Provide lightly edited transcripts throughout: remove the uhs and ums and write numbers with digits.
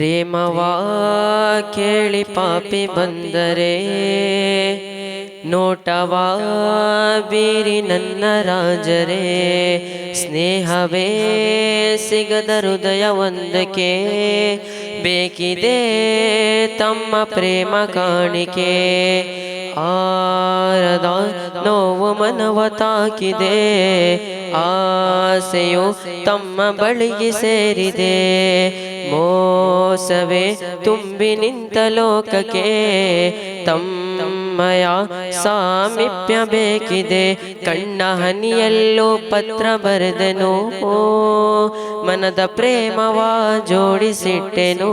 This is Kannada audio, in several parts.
ಪ್ರೇಮವಾ ಕೇಳಿ ಪಾಪಿ ಬಂದರೆ ನೋಟವಾ ಬೀರಿ ನನ್ನ ರಾಜರೇ. ಸ್ನೇಹವೇ ಸಿಗದ ಹೃದಯ ಒಂದಕ್ಕೆ ಬೇಕಿದೆ ತಮ್ಮ ಪ್ರೇಮ ಕಾಣಿಕೆ. ಆರದ ನೋವು ಮನವ ತಾಕಿದೆ, ಆಸೆಯು ತಮ್ಮ ಬಳಿಗೆ ಸೇರಿದೆ. ಮೋಸವೇ ತುಂಬಿ ನಿಂತ ಲೋಕಕ್ಕೆ ತಮ್ಮಯ ಸಾಮೀಪ್ಯ ಬೇಕಿದೆ. ಕಣ್ಣ ಹನಿಯಲ್ಲೂ ಪತ್ರ ಬರೆದೆನು, ಮನದ ಪ್ರೇಮವ ಜೋಡಿಸಿಟ್ಟೆನು.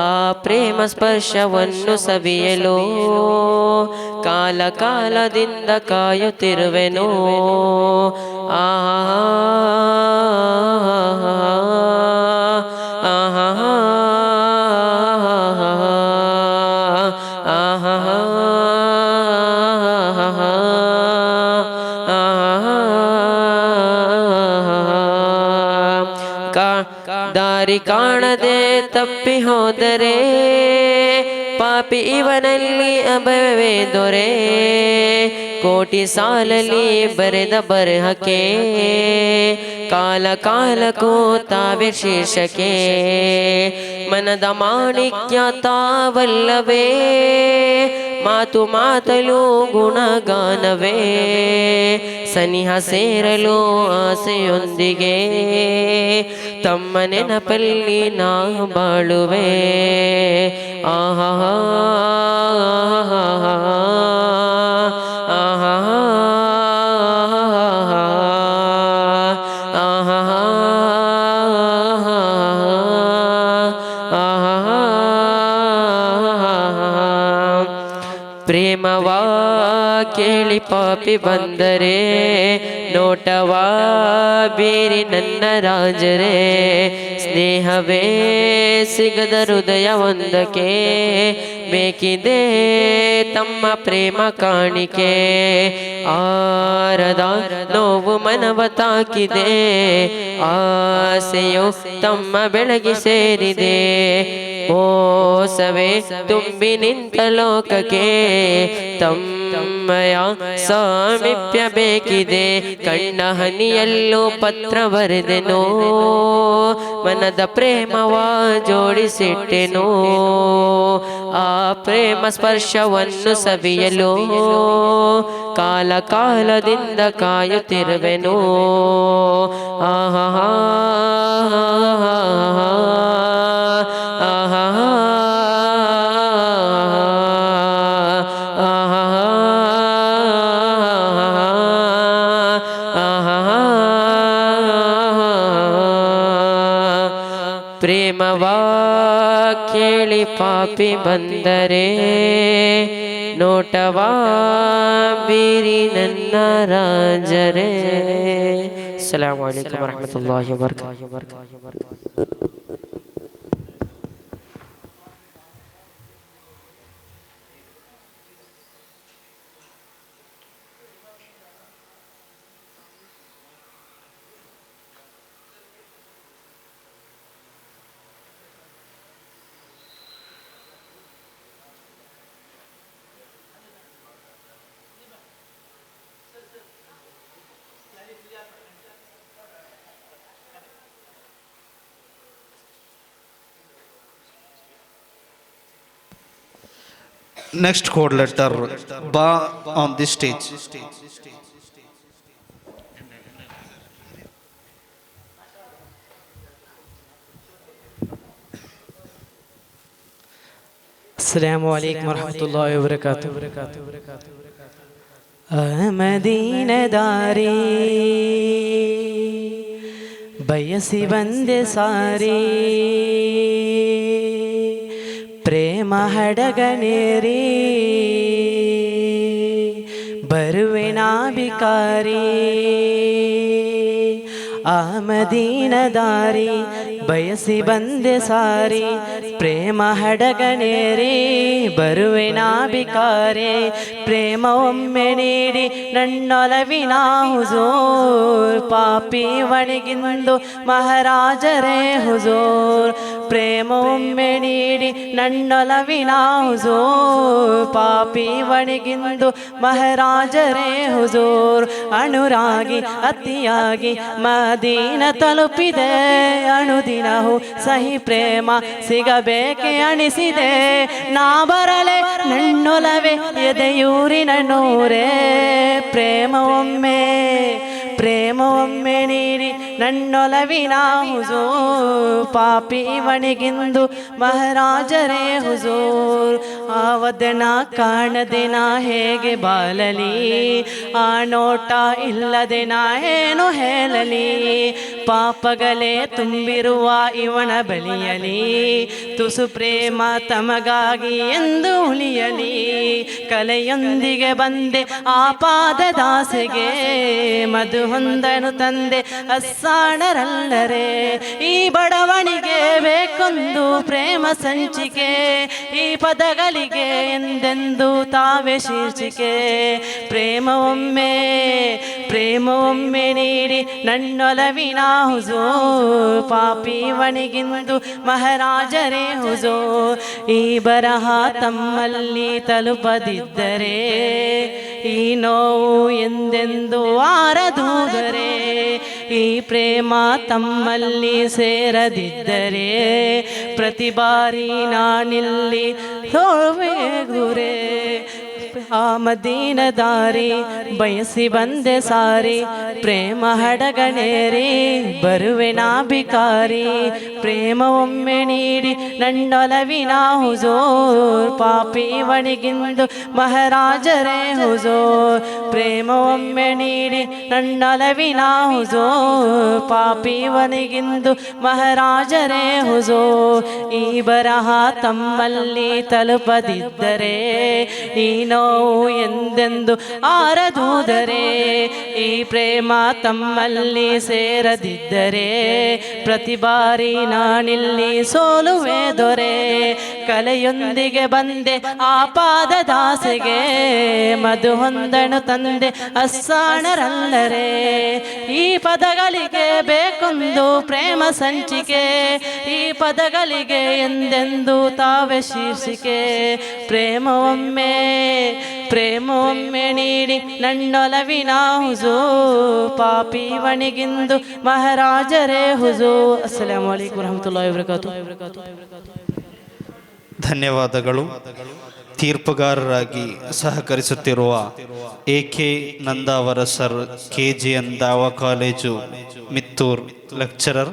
ಆ ಪ್ರೇಮ ಸ್ಪರ್ಶವನ್ನು ಸವಿಯಲು ಕಾಲ ಕಾಲದಿಂದ ಕಾಯುತ್ತಿರುವೆನು. ದಾರಿ ಕಾಣದೆ ತಪ್ಪಿ ಹೋದರೆ ಪಾಪಿ ಇವನಲ್ಲಿ ಅಭಯವೇ ದೊರೆ. ಕೋಟಿ ಸಾಲಲಿ ಬರೆದ ಬರಹಕ್ಕೆ ಕಾಲ ಕಾಲಕ್ಕೂ ತಾವೇ ಶೀರ್ಷಕ್ಕೆ. ಮನದ ಮಾಣಿಕ್ಯ ತಾವಲ್ಲವೇ, ಮಾತು ಮಾತಲು ಗುಣಗಾನವೇ. ಸನಿಹ ಸೇರಲು ಆಸೆಯೊಂದಿಗೆ ತಮ್ಮ ನೆನಪಲ್ಲಿ ನಾ ಬಾಳುವೆ. ಆಹಾ ಪ್ರೇಮವಾ ಕೇಳಿ ಪಾಪಿ ಬಂದರೆ ನೋಟವಾ ಬೀರಿ ನನ್ನ ರಾಜರೇ. ಸ್ನೇಹವೇ ಸಿಗದ ಹೃದಯ ಒಂದಕ್ಕೆ ಬೇಕಿದೆ ತಮ್ಮ ಪ್ರೇಮ ಕಾಣಿಕೆ. ಆರದ ನೋವು ಮನವ ತಾಕಿದೆ, ಆಸೆಯು ತಮ್ಮ ಬೆಳಗ್ಗೆ ಸೇರಿದೆ. ಮೋಸವೇ ತುಂಬಿ ನಿಂತ ಲೋಕಕ್ಕೆ ತಮ್ಮಯ ಸಾಮೀಪ್ಯ ಬೇಕಿದೆ. ಕಣ್ಣ ಹನಿಯಲ್ಲೂ ಪತ್ರ ಬರೆದೆನು, ಮನದ ಪ್ರೇಮವ ಜೋಡಿಸಿಟ್ಟೆನು. ಆ ಪ್ರೇಮ ಸ್ಪರ್ಶವನ್ನು ಸವಿಯಲು ಕಾಲ ಕಾಲದಿಂದ ಕಾಯುತ್ತಿರುವೆನು. ಆಹಾ ಪ್ರೇಮವಾ ಕೇಳಿ ಪಾಪಿ ಬಂದರೆ ನೋಟವಾ ಬೀರಿ ನನ್ನ ರಾಜರೇ. ಅಸ್ಸಲಾಮು ಅಲೈಕುಂ ವರಹಮತುಲ್ಲಾಹಿ ವಬರಕಾತುಹು. Next chord letter Ba on this stage. Assalamu alaikum warahmatullahi wabarakatuh. ಮದೀನದಾರಿ ಬಯಸಿ ಬಂದೆ ಸಾರಿ, ಪ್ರೇಮ ಹಡಗನೇರಿ ಬರುವೆ ನಾ ಬಿಕಾರಿ. ಆ ಮದೀನ ದಾರಿ ಬಯಸಿ ಬಂದೆ ಸಾರಿ ಪ್ರೇಮ ಹಡಗನೇರಿ ಬರುವೆ ನಾ ಬಿಕಾರೆ ಪ್ರೇಮ ಒಮ್ಮೆ ನೀಡಿ ನನ್ನೊಲವಿನ ಹುಜೂರ್ ಪಾಪಿ ವಣಿಗಿಂದು ಮಹಾರಾಜರೇ ಹುಜೂರ್ ಪ್ರೇಮ ಒಮ್ಮೆ ನೀಡಿ ನನ್ನೊಲವಿನ ಹುಜೂರ್ ಪಾಪಿ ವಣಿಗಿಂದು ಮಹಾರಾಜರೇ ಹುಜೂರ್ ಅನುರಾಗಿ ಅತಿಯಾಗಿ ಮದೀನ ತಲುಪಿದೆ ಅಣುದಿನವು ಸಹಿ ಪ್ರೇಮ ಸಿಗಬೇಕೆ ಅನಿಸಿದೆ ನಾ ಬರಲೆ ನನ್ನೊಲವೆ ಎದೆಯೂರಿನ ನೂರೇ ಪ್ರೇಮ ಒಮ್ಮೆ ನೀಡಿ ನನ್ನೊಲವಿನ ಹುಜೂರ್ ಪಾಪಿ ವಣಿಗಿಂದು ಮಹಾರಾಜರೇ ಹುಜೂರ್ ಆವದನ ಕಾಣದೆ ನಾ ಹೇಗೆ ಬಾಳಲಿ ಆ ನೋಟ ಇಲ್ಲದೆ ನಾ ಏನು ಹೇಳಲಿ ಪಾಪಗಳೇ ತುಂಬಿರುವ ಇವನ ಬಳಿಯಲಿ ತುಸು ಪ್ರೇಮ ತಮಗಾಗಿ ಎಂದು ಉಳಿಯಲಿ ಕಲೆಯೊಂದಿಗೆ ಬಂದೆ ಆ ಪಾದದಾಸೆಗೆ ಮಧು ಹೊಂದನು ತಂದೆ ಅಸ್ಸಾಣರಲ್ಲರೆ ಈ ಬಡವಣಿಗೆ ಬೇಕೊಂದು ಪ್ರೇಮ ಸಂಚಿಕೆ ಈ ಪದಗಳಿಗೆ ಎಂದೆಂದು ತಾವೇ ಶೀರ್ಷಿಕೆ ಪ್ರೇಮ ಒಮ್ಮೆ ನೀಡಿ ನನ್ನೊಲವಿನ ಹುಜೂರ್ ಪಾಪಿ ವಣಿಗಿಂದು ಮಹಾರಾಜರೇ ಹುಜೂರ್ ಈ ಬರಹ ತಮ್ಮಲ್ಲಿ ತಲುಪದಿದ್ದರೆ ಈ ನೋವು ಎಂದೆಂದು ಆರದೂದರೆ ಈ ಪ್ರೇಮ ತಮ್ಮಲ್ಲಿ ಸೇರದಿದ್ದರೆ ಪ್ರತಿ ಬಾರಿ ನಾನಿಲ್ಲಿ ಸೋವೆ ಗುರೆ ಆ ಮದೀನ ದಾರಿ ಬಯಸಿ ಬಂದೆ ಸಾರಿ ಪ್ರೇಮ ಹಡಗನೇರಿ ಬರುವೆ ನಾ ಬಿಕಾರಿ ಪ್ರೇಮ ಒಮ್ಮೆ ನೀಡಿ ನನ್ನೊಲವಿನ ಹುಜೂರ್ ಪಾಪಿ ವಣಿಗಿಂದು ಮಹಾರಾಜರೇ ಹುಜೂರ್ ಪ್ರೇಮ ಒಮ್ಮೆ ನೀಡಿ ನನ್ನೊಲವಿನ ಹುಜೂರ್ ಪಾಪಿ ವಣಿಗಿಂದು ಮಹಾರಾಜರೇ ಹುಜೂರ್ ಈ ಬರಹ ತಮ್ಮಲ್ಲಿ ತಲುಪದಿದ್ದರೆ ಈ ನೋವು ಎಂದೆಂದು ಆರದೂದರೆ ಈ ಪ್ರೇಮ ತಮ್ಮಲ್ಲಿ ಸೇರದಿದ್ದರೆ ಪ್ರತಿ ಬಾರಿ ನಾನಿಲ್ಲಿ ಸೋಲುವೆ ದೊರೆ ಕಲೆಯೊಂದಿಗೆ ಬಂದೆ ಆ ಪಾದದಾಸೆಗೆ ಮಧು ಹೊಂದನು ತಂದೆ ಅಸ್ಸಾಣರಲ್ಲರೆ ಈ ಪದಗಳಿಗೆ ಬೇಕೊಂದು ಪ್ರೇಮ ಸಂಚಿಕೆ ಈ ಪದಗಳಿಗೆ ಎಂದೆಂದು ತಾವೇ ಶೀರ್ಷಿಕೆ ಪ್ರೇಮ ಒಮ್ಮೆ ನೀಡಿ ನನ್ನೊಲವಿನ ಹುಜೂರ್ ಪಾಪಿ ವಣಿಗಿಂದು ಮಹಾರಾಜರೇ ಹುಜೂರ್ ಅಸ್ಸಲಾಮು ಅಲೈಕುಂ ವರಹಮತುಲ್ಲಾಹಿ ವಬರಕಾತುಹು ಧನ್ಯವಾದಗಳು. ತೀರ್ಪುಗಾರರಾಗಿ ಸಹಕರಿಸುತ್ತಿರುವ AK Nandavara sir KGN Dawa college Mittur lecturer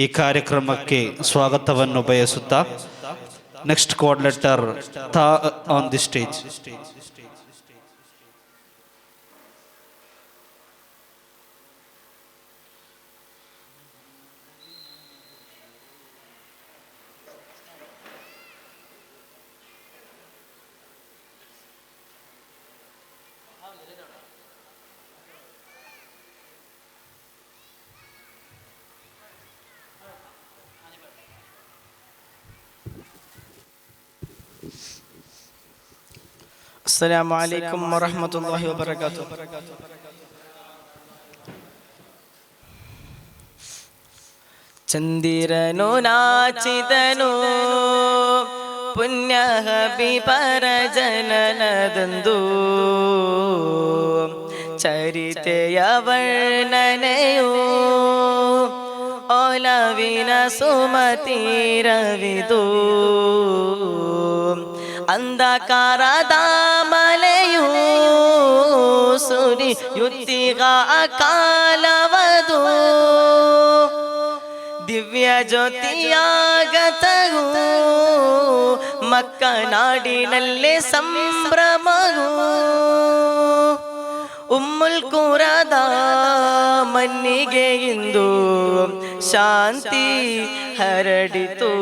ಈ ಕಾರ್ಯಕ್ರಮಕ್ಕೆ ಸ್ವಾಗತವನ್ನು ಬಯಸುತ್ತಾ next coordinator on the stage. ಅಸ್ಸಲಾಮು ಅಲೈಕುಂ ವರಹಮತುಲ್ಲಾಹಿ ವಬರಕಾತುಹು. ಚಂದಿರನು ನಾಚಿದನು ಪುಣ್ಯ ಹಬಿಬರ ಜನನದಂದು ಚರಿತೆಯ ವರ್ಣನೆಯು ಒಲವಿನ ಸುಮತಿರವಿದು ಅಂಧಕಾರದ ಮಲೆಯು ಸುರಿಯುತ್ತಿಗ ಕಾಲವದು ದಿವ್ಯ ಜ್ಯೋತಿಯಾಗತವು ಮಕ್ಕ ನಾಡಿನಲ್ಲಿ ಸಂಭ್ರಮವು ಉಮ್ಮುಲ್ ಕುರದ ಮಣ್ಣಿಗೆ ಇಂದು ಶಾಂತಿ ಹರಡಿತು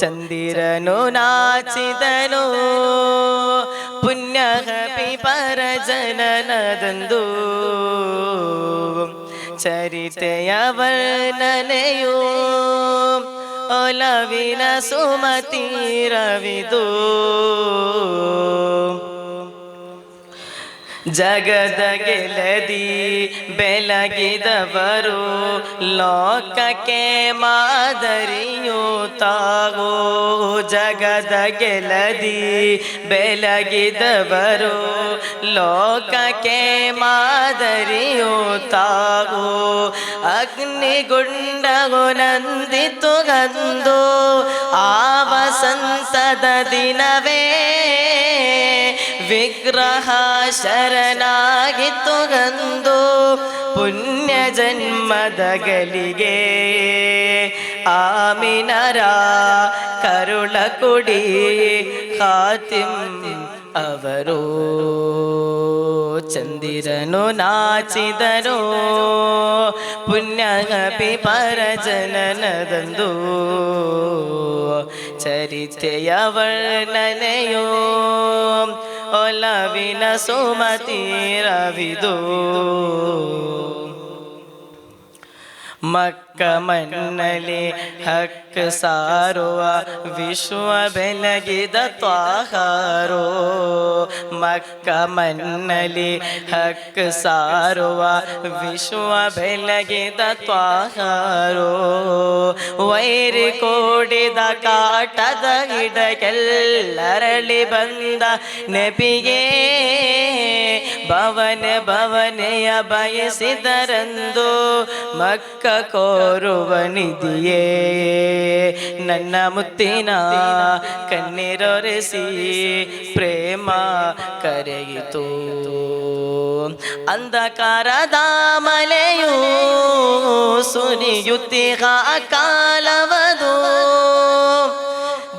ಚಂದಿರನು ನಾಚಿದನು ಪುಣ್ಯ ಹಬಿಬರ ಜನನದಂದು ಚರಿತೆಯ ವರ್ಣನೆಯು ಒಲವಿನ ಸುಮತಿರವಿದು ಜಗದ ಗೆಲದಿ ಬೆಳಗಿದವರು ಲೋಕಕ್ಕೆ ಮಾದರಿಯು ತಾವು ಜಗದ ಗೆಲದಿ ಬೆಳಗಿದವರು ಲೋಕಕ್ಕೆ ಮಾದರಿಯು ತಾವು ಅಗ್ನಿಗುಂಡವು ನಂದಿತು ಗಂದು ಆ ವಸಂತದ ದಿನವೇ ವಿಗ್ರಹ ಶರಣಾಗಿತ್ತು ಗಂದು ಪುಣ್ಯ ಜನ್ಮದ ಗಳಿಗೆ ಆಮಿನರ ಕರುಳ ಕುಡಿ ಖಾತಿಂ ಅವರು ಚಂದಿರನು ನಾಚಿದರು ಪುಣ್ಯಪಿ ಪರ ಜನನದಂದು ಚರಿತೆಯ ವರ್ಣನೆಯೋ ಒಲವಿನ ಸುಮತಿರವಿದು ಮಕ್ಕ ಮಣ್ಣಲಿ ಹಕ್ಕ ಸಾರುವ ವಿಶ್ವ ಬೆಳಗಿದ ತ್ವಾಹಾರೋ ಮಕ್ಕ ಮಣ್ಣಲಿ ಹಕ್ಕ ಸಾರುವ ವಿಶ್ವ ಬೆಳಗಿದ ತ್ವಾಹಾರೋ ವೈರಿ ಕೋಡಿದ ಕಾಟದ ಗಿಡಗೆಲ್ಲರಳಿ ಬಂದ ನೆಪಿಗೆ ಭವನೆಯ ಬಯಸಿದರಂದು ಮಕ್ಕ ಕೋರುವ ನಿಧಿಯೇ ನನ್ನ ಮುತ್ತಿನ ಕಣ್ಣೀರೊರೆಸಿ ಪ್ರೇಮ ಕರೆಯಿತು ಅಂಧಕಾರದ ಮಲೆಯು ಸುರಿಯುತ್ತಿಗ ಕಾಲವದು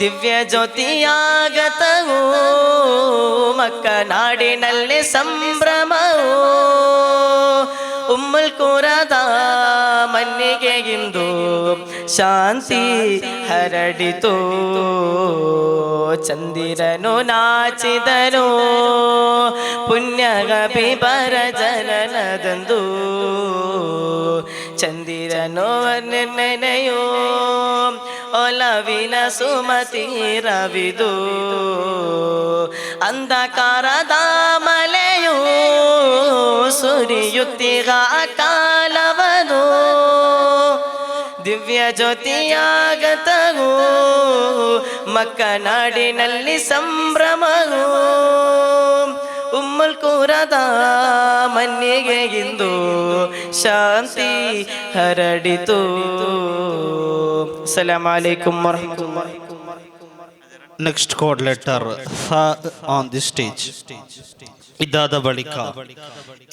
ದಿವ್ಯ ಜ್ಯೋತಿಯಾಗತವು ಮಕ್ಕ ನಾಡಿನಲ್ಲಿ ಸಂಭ್ರಮವು ಉಮ್ಮುಲ್ ಕುರದ ಮನ್ನಿಗೆ ಇಂದು ಶಾಂತಿ ಹರಡಿತು ಚಂದಿರನು ನಾಚಿದನು ಪುಣ್ಯಗಪಿ ಪರ ಜನನದಂದು ಚಂದಿರನು ವರ್ಣನೆಯೋ ಒಲವಿನ ಸುಮತಿರವಿದು ಅಂಧಕಾರದ ಮಲೆಯು ಸುರಿಯುತ್ತಿಗ ಕಾಲವದು ದಿವ್ಯ ಜ್ಯೋತಿಯಾಗತವು ಮಕ್ಕ ನಾಡಿನಲ್ಲಿ ಸಂಭ್ರಮವು ಉಮ್ಮುಲ್ ಕುರದ ಮನ್ನಿಗೆ ಇಂದು ಶಾಂತಿ ಹರಡಿತು. ಅಸ್ಸಲಾಮು ಅಲೈಕುಂ ವರಹಮತುಲ್ಲಾಹಿ. Next code letter on the stage. ಇದಾದ ಬಳಿಕ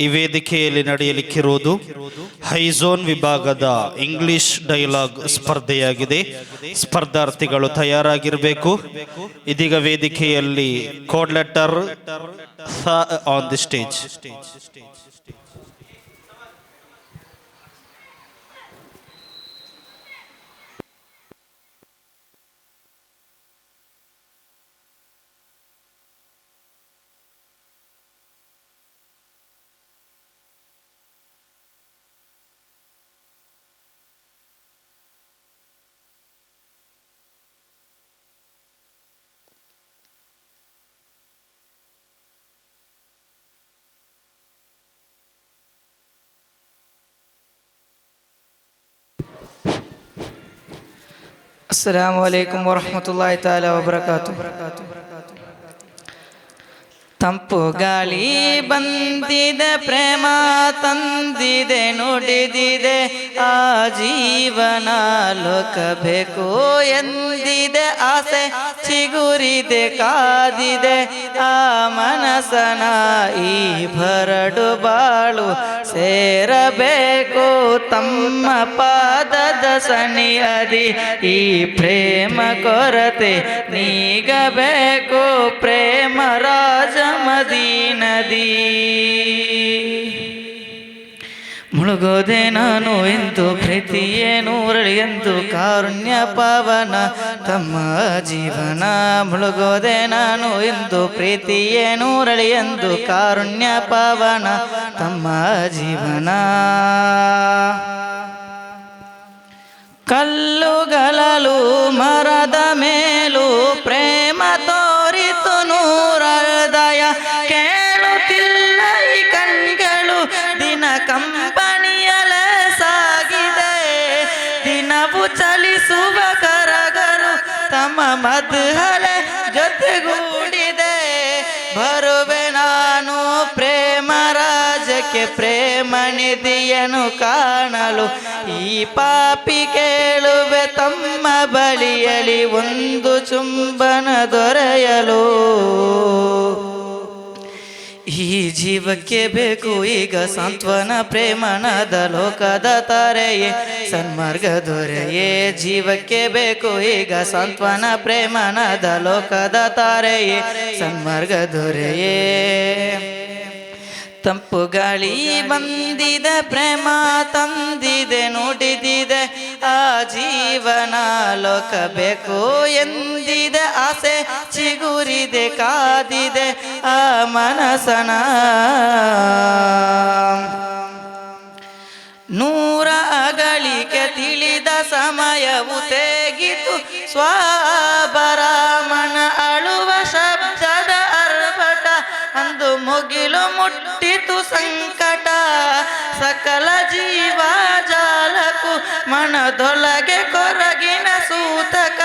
ಈ ವೇದಿಕೆಯಲ್ಲಿ ನಡೆಯಲಿಕ್ಕಿರುವುದು ಹೈಝೋನ್ ವಿಭಾಗದ ಇಂಗ್ಲಿಷ್ ಡೈಲಾಗ್ ಸ್ಪರ್ಧೆಯಾಗಿದೆ. ಸ್ಪರ್ಧಾರ್ಥಿಗಳು ತಯಾರಾಗಿರಬೇಕು. ಇದೀಗ ವೇದಿಕೆಯಲ್ಲಿ code letter on the stage. ಅಸ್ಸಲಾಮು ಅಲೈಕುಂ ವರಹಮತುಲ್ಲಾಹಿ ತಾಲಾ ವಬರಕಾತುಹು. ತಂಪು ಗಾಳಿ ಬಂದಿದೆ, ಪ್ರೇಮ ತಂದಿದೆ, ನುಡಿದಿದೆ, ಆ ಜೀವನ ಲೋಕ ಬೇಕು ಎಂದಿದೆ, ಆಸೆ ಚಿಗುರಿದೆ, ಕಾದಿದೆ, ಆ ಮನಸನ ಈ ಭರಡು ಬಾಳು ಸೇರಬೇಕು ತಮ್ಮ ಪಾದದ ಸನಿಹದಿ. ಈ ಪ್ರೇಮ ಕೊರತೆ ನೀಗಬೇಕು, ಪ್ರೇಮ ರಾಜ ಮದೀನದಿ. ಮುಳುಗೋದೆ ನಾನು ಎಂದು ಪ್ರೀತಿಯೇ ನೂರಳಿ ಎಂದು ಕಾರುಣ್ಯ ಪಾವನ ತಮ್ಮ ಜೀವನ. ಮುಳುಗೋದೆ ನಾನು ಎಂದು ಪ್ರೀತಿಯೇ ನೂರಳಿ ಎಂದು ಕಾರುಣ್ಯ ಪಾವನ ತಮ್ಮ ಜೀವನ. ಕಲ್ಲುಗಳಲು ಮರದ ಮೇಲೂ ಪ್ರೇಮ ತೋರಿತು ನೂರ ಹೃದಯ. ಕೇಳುತ್ತಿಲ್ಲ ಈ ಕಣ್ಗಳು ದಿನ ಕಂಪನಿಯಲ್ಲ ಸಾಗಿದೆ. ದಿನವು ಚಲಿಸುವ ಕರಗರು ತಮ್ಮ ಮಧುಹಲೆ ಜೊತೆಗೂಡಿದೆ. ಬರುವೆ ನಾನು ಪ್ರೇಮ ರಾಜಕ್ಕೆ ಪ್ರೇಮ ನಿಧಿಯನ್ನು ಕಾಣಲು. ಈ ಪಾಪಿ ಕೇಳುವೆ ತಮ್ಮ ಬಳಿಯಲಿ ಒಂದು ಚುಂಬನ ದೊರೆಯಲು. ಈ ಜೀವಕ್ಕೆ ಬೇಕು ಈಗ ಸಾಂತ್ವನ ಪ್ರೇಮನದ ಲೋಕದ ತಾರೆಯೇ ಸನ್ಮಾರ್ಗ ದೊರೆಯೇ. ಜೀವಕ್ಕೆ ಬೇಕು ಈಗ ಸಾಂತ್ವನ ಪ್ರೇಮನದ ಲೋಕದ ತಾರೆಯೇ ಸನ್ಮಾರ್ಗ ದೊರೆಯೇ. ತಂಪು ಗಾಳಿ ಬಂದಿದೆ ಪ್ರೇಮ ತಂದಿದೆ ನುಡಿದಿದೆ. ಆ ಜೀವನ ಲೋಕ ಬೇಕು ಎಂದಿದೆ ಆಸೆ ಚಿಗುರಿದೆ ಕಾದಿದೆ ಆ ಮನಸನ. ನೂರ ಅಗಳಿಕೆ ತಿಳಿದ ಸಮಯವು ತೆಗಿತು ಸ್ವಾಭರಾಮನ ಅಳುವ ಶಬ್ದದ ಅರ್ಭಟ. ಅಂದು ಮುಗಿಲು ಮುಟ್ಟಿತು ಸಂಕಟ ಸಕಲ ಜೀವ ಜಾಲಕು ಮನದೊಳಗೆ ಕೊರಗಿನ ಸೂತಕ.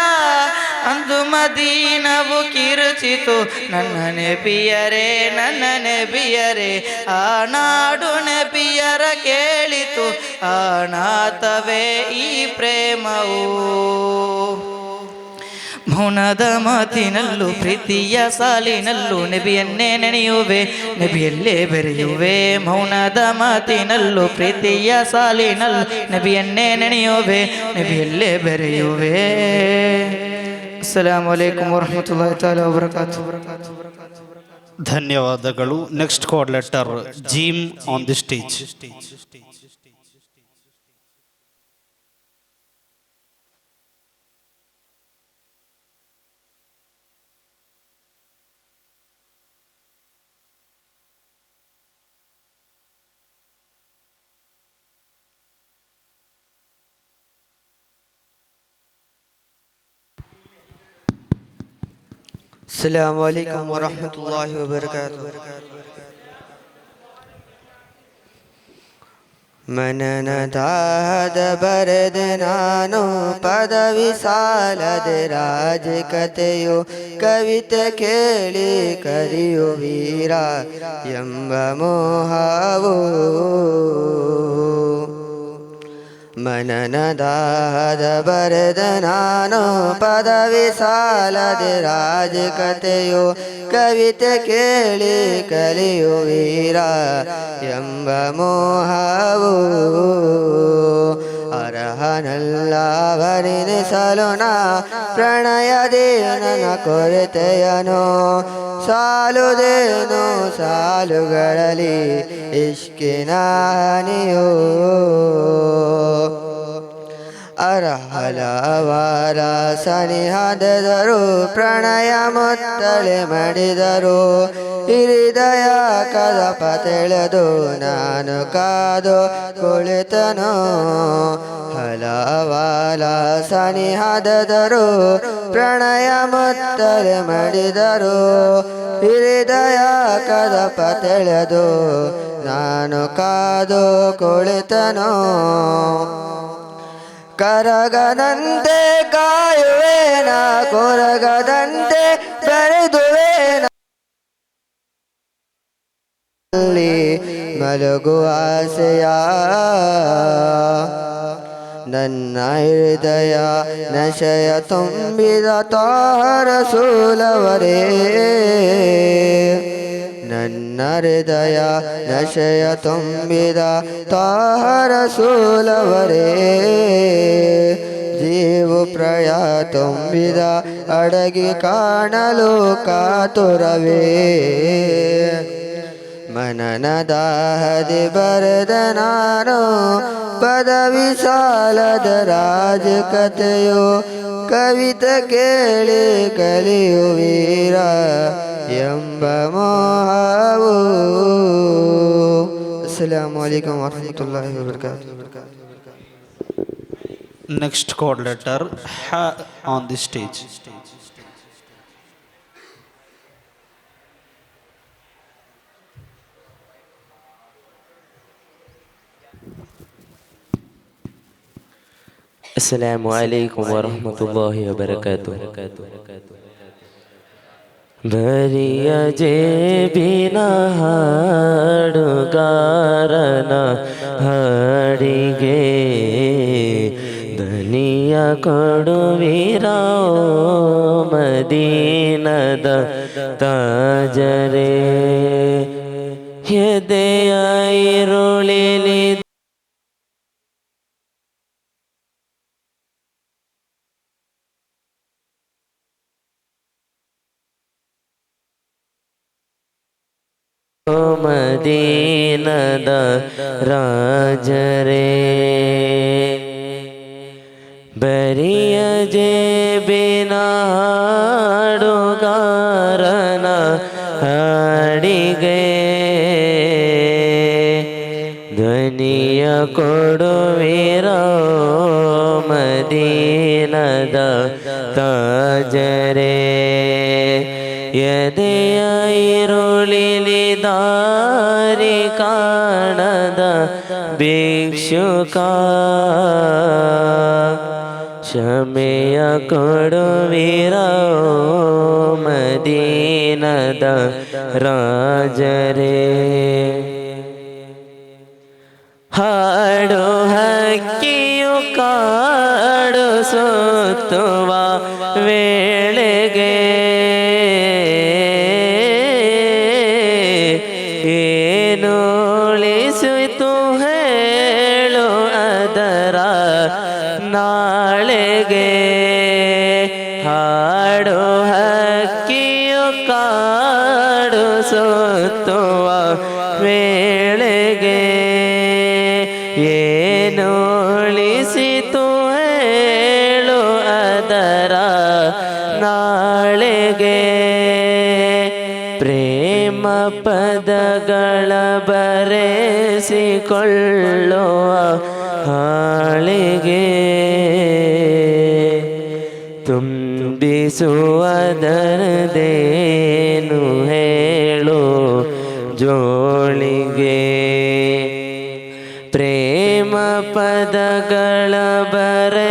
ಅಂದು ಮದೀನವು ಕಿರುಚಿತು ನನ್ನ ನೆಬಿಯರೇ ನನ್ನ ನೆಬಿಯರೇ. ಆ ನಾಡು ನೆಬಿಯರ ಕೇಳಿತು ಅನಾಥವೇ ಈ ಪ್ರೇಮವು. ಮೌನದ ಮಾತಿನಲ್ಲೂ ಪ್ರೀತಿಯ ಸಾಲಿನಲ್ಲೂ ನಬಿಯನ್ನೇ ನೆನೆಯುವೆ ನಬಿಯಲ್ಲೇ ಬೆರೆಯುವೆ. ಮೌನದ ಮಾತಿನಲ್ಲೂ ಪ್ರೀತಿಯ ಸಾಲಿನಲ್ಲೂ ನಬಿಯನ್ನೇ ನೆನೆಯುವೆ ನಬಿಯಲ್ಲೇ ಬೆರೆಯುವೆ. ಅಸ್ಸಲಾಮು ಅಲೈಕುಂ ವರಹಮತುಲ್ಲಾಹಿ ತಆಲಾ ವಬರಕಾತುಹು. ಧನ್ಯವಾದಗಳು. ನೆಕ್ಸ್ಟ್ ಕೋಡ್ ಲೆಟರ್ ಜೀಮ್ ಆನ್ ದಿ ಸ್ಟೇಜ್. अस्सलामु अलैकुम वरहमतुल्लाहि वबरकातुहू. मननदाद बरद नानो पदवी सालद राज कथೆಯು ಕವಿತೆ ಕೇಳಿ ಕರಿಯು ವೀರ ಎಂಬ ಮೋಹವು. मननदाद बरद नानो पदवी सालद राज कथೆಯು ಕವಿತೆ ಕೇಳಿ ಕಲಿಯು ವೀರ ಎಂಬ ಮೋಹವು. ಅರ್ಹನಲ್ಲವರೆನಿಸಲು ನಾ ಪ್ರಣಯದೇ ನನ್ನ ಕೊರತೆಯನು. ಸಾಲುದೇನು ಸಾಲುಗಳಲ್ಲಿ ಇಷ್ಕಿನ ಹನಿಯೋ. ಅರಹಲವಾರ ಸನಿಹದರು ಪ್ರಣಯ ಮುತ್ತಳೆ ಮಡಿದರು. ಹೃದಯ ಕದಪ ತೆಳೆದು ನಾನು ಕಾದು ಕುಳಿತನು. ಹಲವಾಲ ಸನಿಹದರು ಪ್ರಣಯ ಮುತ್ತಳೆ ಮಡಿದರು. ಹೃದಯ ಕದಪ ತೆಳೆದು ನಾನು ಕಾದು ಕುಳಿತನು. ಕರಗದಂತೆ ಕಾಯುವೇನ ಕೊರಗದಂತೆ ಬೆರೆದುವೇನ ಮಲಗುವ ಆಸೆಯ. ನನ್ನ ಹೃದಯ ನಶಯ ತುಂಬಿದ ತಾರ ಸೂಲವರೇ. ನನ್ನ ಹೃದಯ ನಶಯ ತುಂಬಿದ ತಾರ ಸೂಲವರೇ. ಜೀವು ಪ್ರಯ ತುಂಬಿದ ಅಡಗಿ ಕಾಣಲು ಕಾತುರವೇ. ಮನನದ ಹದಿ ಬರೆದ ನಾನು ಪದವಿ ಸಾಲದ ರಾಜ ಕಥೆಯೋ ಕವಿತೆ ಕೇಳಿ ಕಲಿಯುವೀರ ಎಂಬ ಮೋಹವು. ಅಸ್ಸಲಾಮು ಅಲೈಕುಂ ವರಹಮತುಲ್ಲಾಹಿ ವಬರಕಾತುಹು. Next chord letter ha on the stage. Assalamu alaikum warahmatullahi wabarakatuh. ಬರಿಯ ಜೇಬಿನ ಹಾಡುಗಾರನ ಹಾಡಿಗೆ ದನಿಯ ಕೊಡುವಿರೋ ಮದೀನದ ತಾಜರೇ ಎದೆಯ ಈರುಳಿಲಿ ಮದೀನದ ರಾಜರೇ ಬರಿಯ ಜೇಬಿನ ಹಾಡುಗಾರನ ಹಾಡಿಗೆ ಧ್ವನಿಯ ಕೊಡುವಿರೋ ಮದೀನದ ತಾಜರೇ ಎದೆಯ ಈರುಳಿಲಿ ದಾರಿ ಕಾಣದ ಭಿಕ್ಷುಕ ಕ್ಷಮೆಯ ಕೊಡುವಿರೋ ಮದೀನದ ರಾಜರೇ ಹಾಡು ಹಕ್ಕಿಯು ಕಾಡು ಸುತ್ತುವ ವೇಳೆಗೆ ಏನು ಉಳಿಸಿತು ಹೇಳು ಅದರ ನಾಳೆಗೆ ಹಾಡು ಹಕ್ಕಿಯು ಕಾಡು ಸುತ್ತುವ ವೇಳೆಗೆ ಏನು ಉಳಿಸಿತು ಹೇಳು ಅದರ ನಾಳೆಗೆ ಪ್ರೇಮ ಪದಗಳ ಬರೆಸಿಕೊಳ್ಳುವ ಹಾಳಿಗೆ ತುಂಬಿಸುವುದರದೇನು ಹೇಳು ಜೋಳಿಗೆ ಪ್ರೇಮ ಪದಗಳ ಬರೆಸಿಕೊಳ್ಳುವ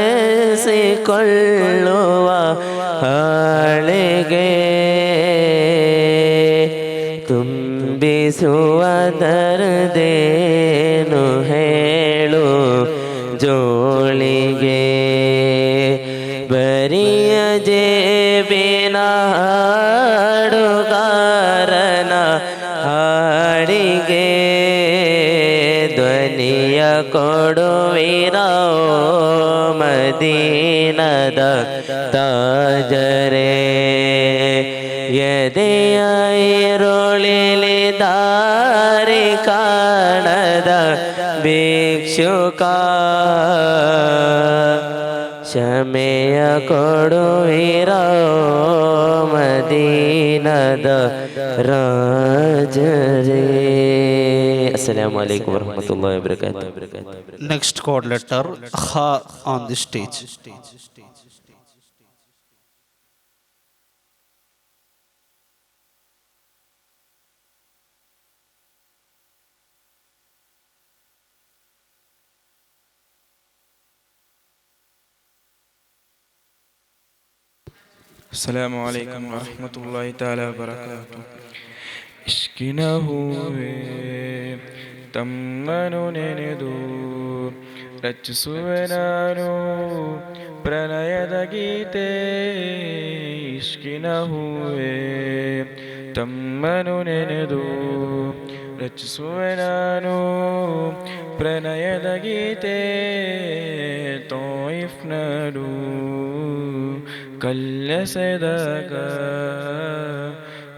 ಹಾಳಿಗೆ ತುಂಬಿಸುವುದರದೇನು ಹೇಳು ಜೋಳಿಗೆ ಬರಿಯ ಜೇಬಿನ ಹಾಡುಗಾರನ ಹಾಡಿಗೆ ಧ್ವನಿಯ ಕೊಡುವಿರೋ ಮದೀನದ ತಾಜರೇ ಎದೆಯ ಈರುಳಿಲಿ ದಾರಿ ಕಾಣದ ಭಿಕ್ಷುಕ ಕ್ಷಮೆಯ ಕೊಡುವಿರೋ ಮದೀನದ ರಾಜರೇ. ಅಸ್ಸಲಾಮು ಅಲೈಕುಂ ವರಹಮತುಲ್ಲಾಹಿ ವಬರಕಾತುಹು. Next chord letter ha on the stage. ಅಸ್ಸಲಾಮು ಅಲೈಕುಂ ವರಹಮತುಲ್ಲಾಹಿ ತಾಲಾ ವಬರಕಾತುಹು. ಇಷ್ಕಿನ ಹೂವೇ ತಮ್ಮನು ನೆನೆದು ರಚಿಸುವೆ ನಾನು ಪ್ರಣಯದ ಗೀತೆ. ಇಷ್ಕಿನ ಹೂವೇ ತಮ್ಮನು ನೆನೆದು ರಚಿಸುವೆ ನಾನು ಪ್ರಣಯದ ಗೀತೆ. ತೋಯಿಫ್ ನಡು ಕಲ್ಲೆಸೆದಾಗ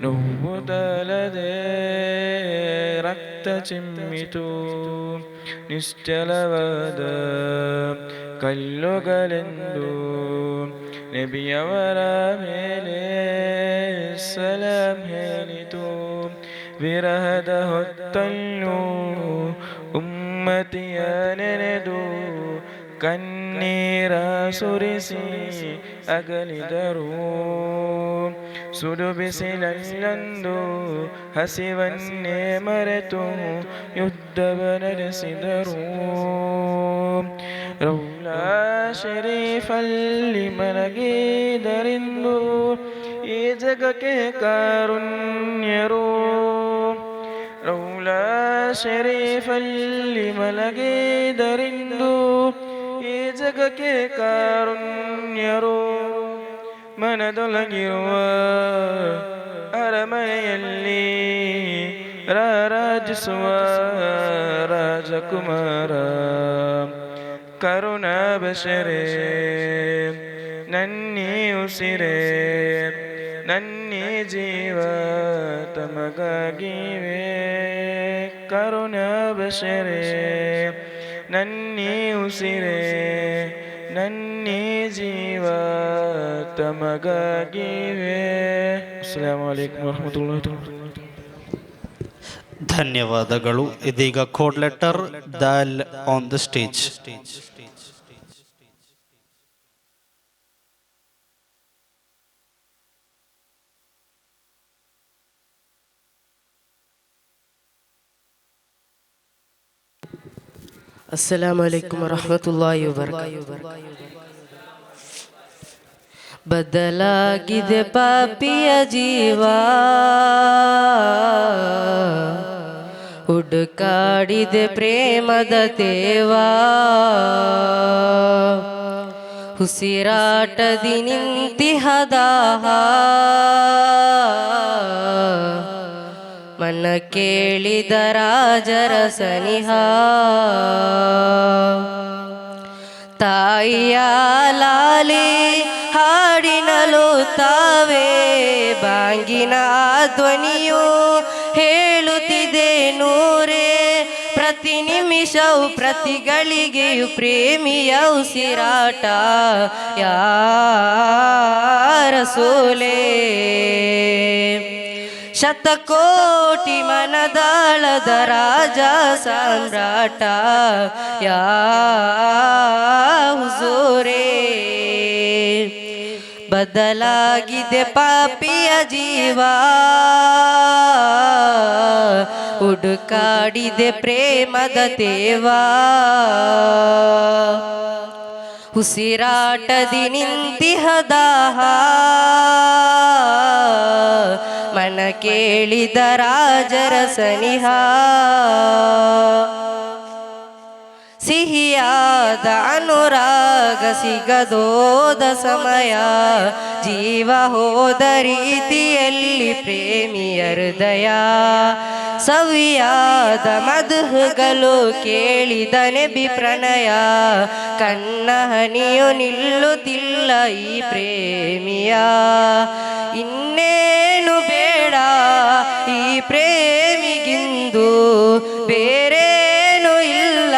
ನೋವು ತಲದೆ ರಕ್ತ ಚಿಮ್ಮಿತು ನಿಶ್ಚಲವಾದ ಕಲ್ಲುಗಳೆಂದು ನಬಿಯವರ ಮೇಲೆ ಸಲಾಂ ಹೇಳಿತು. ವಿರಹದ ಹೊತ್ತಲ್ಲೂ ಉಮ್ಮತಿಯ ನೆನೆದು ಕಣ್ಣೀರ ಸುರಿಸಿ ಅಗಲಿದರು. ಸುಡು ಬಿಸಿಲಲ್ಲಂದು ಹಸಿವನ್ನೇ ಮರೆತು ಯುದ್ಧವ ನಡೆಸಿದರು. ರೌಲಾ ಶರೀಫಲ್ಲಿ ಮಲಗಿದರೆಂದು ಈ ಜಗಕ್ಕೆ ಕಾರುಣ್ಯರು. ರೌಲಾ ಶರೀಫಲ್ಲಿ ಮಲಗಿದರೆಂದು ಈ ಜಗಕ್ಕೆ ಕಾರುಣ್ಯರು. ಮನದೊಳಗಿರುವ ಅರಮನೆಯಲ್ಲಿ ರಾರಾಜಿಸುವ ರಾಜಕುಮಾರ ಕರುಣಾ ಬಶರೇ ನನ್ನಿ ಉಸಿರೇ ನನ್ನಿ ಜೀವ ತಮಗಾಗಿವೆ. ಕರುಣಾ ಬಶರೇ ನನ್ನಿ ಉಸಿರೇ ನನ್ನಿ ಜೀವ ತಮಗಾಗಿವೆ. ಅಸ್ಸಲಾಮು ಅಲೈಕುಂ ವರಹಮತುಲ್ಲಾಹಿ ವಬರಕಾತುಹು. ಧನ್ಯವಾದಗಳು. ಇದೀಗ ಕೋಡ್ ಲೆಟರ್ ದಾಲ್ ಆನ್ ದ ಸ್ಟೇಜ್. ಅಸ್ಸಲಾಮು ಅಲೈಕುಂ ವರಹಮತುಲ್ಲಾಹಿ ವಬರಕಾತುಹು. ಬದಲಾಗಿದೆ ಪಾಪಿಯ ಜೀವ, ಹುಡುಕಾಡಿದೆ ಪ್ರೇಮದ ತೇವಾ. ಉಸಿರಾಟದಿ ನಿಂತಿಹದಾಹ, ಮನ ಕೇಳಿದ ರಾಜರ ಸನಿಹ. ತಾಯಿಯ ಲಾಲಿ ಹಾಡಿನಲು ತಾವೇ ಬಾಂಗಿನ ಧ್ವನಿಯು ಹೇಳುತ್ತಿದೆ ನೂರೇ. ಪ್ರತಿ ನಿಮಿಷವು ಪ್ರತಿ ಗಳಿಗೆಯು ಪ್ರೇಮಿಯ ಉಸಿರಾಟ ಯಾ ರಸೂಲೇ. ಶತಕೋಟಿ ಮನದಾಳದ ರಾಜ ಸಾಮ್ರಾಟ ಯಾ ಹುಜೂರೇ. ಬದಲಾಗಿದೆ ಪಾಪಿಯ ಜೀವ, ಹುಡುಕಾಡಿದೆ ಪ್ರೇಮದ ತೇವಾ. ಉಸಿರಾಟದಿ ನಿಂತಿಹದಾಹ, ಮನ ಕೇಳಿದ ರಾಜರ ಸನಿಹ. ಸಿಹಿಯಾದ ಅನುರಾಗ ಸಿಗದೋದ ಸಮಯ, ಜೀವ ಹೋದ ರೀತಿಯಲ್ಲಿ ಪ್ರೇಮಿಯ ಹೃದಯ. ಸವಿಯಾದ ಮಧುಗಳು ಕೇಳಿದ ನೆಬಿ ಪ್ರಣಯ, ಕಣ್ಣ ಹನಿಯು ನಿಲ್ಲುತ್ತಿಲ್ಲ ಈ ಪ್ರೇಮಿಯ. ಇನ್ನೇನು ಬೇಡ ಈ ಪ್ರೇಮಿಗಿಂದು, ಬೇರೇನು ಇಲ್ಲ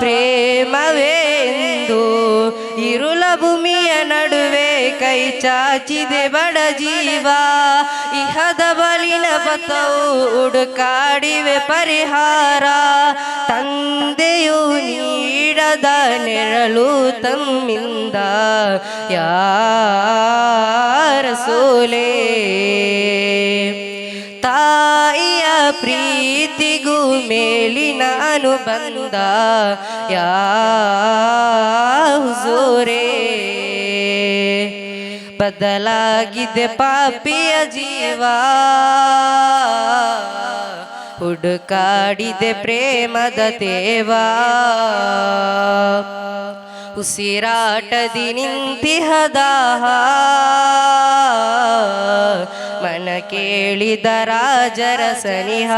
ಪ್ರೇಮವೆಂದು. ಇರುಳ ಭೂಮಿಯ ನಡುವೆ ಕೈ ಚಾಚಿದೆ ಬಡ ಜೀವ, ಇಹದ ಬಲಿನ ಪಥವು ಹುಡುಕಾಡಿವೆ ಪರಿಹಾರ. ತಂದೆಯು ನೀಡದ ನೆರಳು ತಮ್ಮಿಂದ ಯಾ ರಸೂಲೇ. ತಾಯಿಯ ಪ್ರೀತಿಗೂ ಮೇಲಿನ ಅನುಬಂಧ ಯಾ ಹುಜೂರೇ. ಬದಲಾಗಿದೆ ಪಾಪಿಯ ಜೀವ, ಹುಡುಕಾಡಿದೆ ಪ್ರೇಮದ ತೇವಾ. ಉಸಿರಾಟದಿ ನಿಂತಿಹದಾಹ, ಮನ ಕೇಳಿದ ರಾಜರ ಸನಿಹ.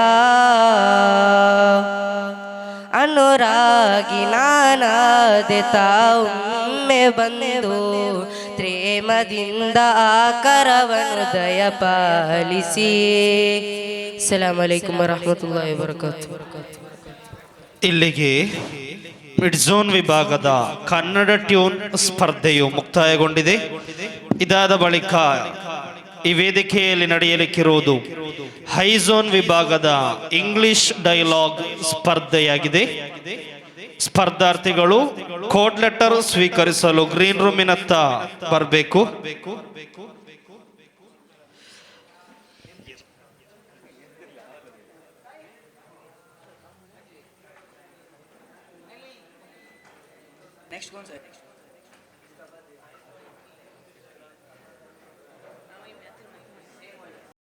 ಅನುರಾಗಿ ನಾನಾದೆ ತಾವೊಮ್ಮೆ ಬಂದು, ಪ್ರೇಮದಿಂದ ಆ ಕರವನ್ನು ದಯಪಾಲಿಸಿ. ಅಸ್ಸಲಾಮು ಅಲೈಕುಂ ವರಹಮತುಲ್ಲಾಹಿ ವಬರಕಾತು. ಇಲ್ಲಿಗೆ ಮಿಡ್ ಝೋನ್ ವಿಭಾಗದ ಕನ್ನಡ ಟ್ಯೂನ್ ಸ್ಪರ್ಧೆಯು ಮುಕ್ತಾಯಗೊಂಡಿದೆ. ಇದಾದ ಬಳಿಕ ಈ ವೇದಿಕೆಯಲ್ಲಿ ನಡೆಯಲಿಕ್ಕಿರುವುದು ಹೈ ಝೋನ್ ವಿಭಾಗದ ಇಂಗ್ಲಿಷ್ ಡೈಲಾಗ್ ಸ್ಪರ್ಧೆಯಾಗಿದೆ. ಸ್ಪರ್ಧಾರ್ಥಿಗಳು ಕೋಡ್ ಲೆಟರ್ ಸ್ವೀಕರಿಸಲು ಗ್ರೀನ್ ರೂಮಿನತ್ತ ಬರಬೇಕು. ನೆಕ್ಸ್ಟ್